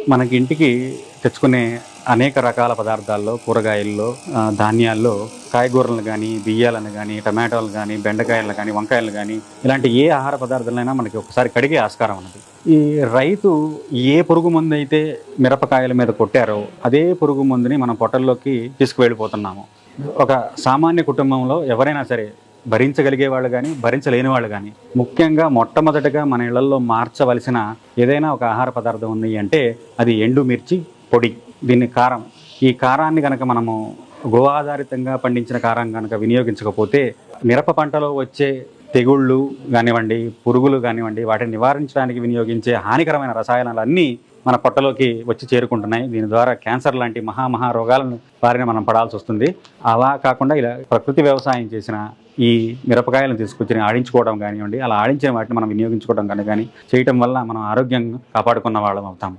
మనకి ఇంటికి తెచ్చుకునే అనేక రకాల పదార్థాల్లో, కూరగాయల్లో, ధాన్యాల్లో కాయగూరలను గానీ, బియ్యాలను గానీ, టమాటోలు గానీ, బెండకాయలను గానీ, వంకాయలు గానీ, ఇలాంటి ఏ ఆహార పదార్థాలైనా మనకి ఒకసారి కడిగే ఆస్కారం ఉన్నది. ఈ రైతు ఏ పురుగు మందైతే మిరపకాయల మీద కొట్టారో, అదే పురుగు మందుని మనం పొట్టల్లోకి తీసుకువెళ్ళిపోతున్నాము. ఒక సామాన్య కుటుంబంలో ఎవరైనా సరే భరించగలిగే వాళ్ళు కానీ, భరించలేని వాళ్ళు కానీ, ముఖ్యంగా మొట్టమొదటగా మన ఇళ్లలో మార్చవలసిన ఏదైనా ఒక ఆహార పదార్థం ఉంది అంటే అది ఎండుమిర్చి పొడి. దీన్ని కారం. ఈ కారాన్ని కనుక మనము గో ఆధారితంగా పండించిన కారం కనుక వినియోగించకపోతే మిరప పంటలో వచ్చే తెగుళ్ళు కానివ్వండి, పురుగులు కానివ్వండి, వాటిని నివారించడానికి వినియోగించే హానికరమైన రసాయనాలన్నీ మన పొట్టలోకి వచ్చి చేరుకుంటున్నాయి. దీని ద్వారా క్యాన్సర్ లాంటి మహా రోగాలను బారిన మనం పడాల్సి వస్తుంది. అలా కాకుండా ఇలా ప్రకృతి వ్యవసాయం చేసిన ఈ మిరపకాయలను తీసుకొచ్చి ఆడించుకోవడం కానివ్వండి, అలా ఆడించిన వాటిని మనం వినియోగించుకోవడం కానీ చేయటం వల్ల మనం ఆరోగ్యం కాపాడుకున్న వాళ్ళం అవుతాము.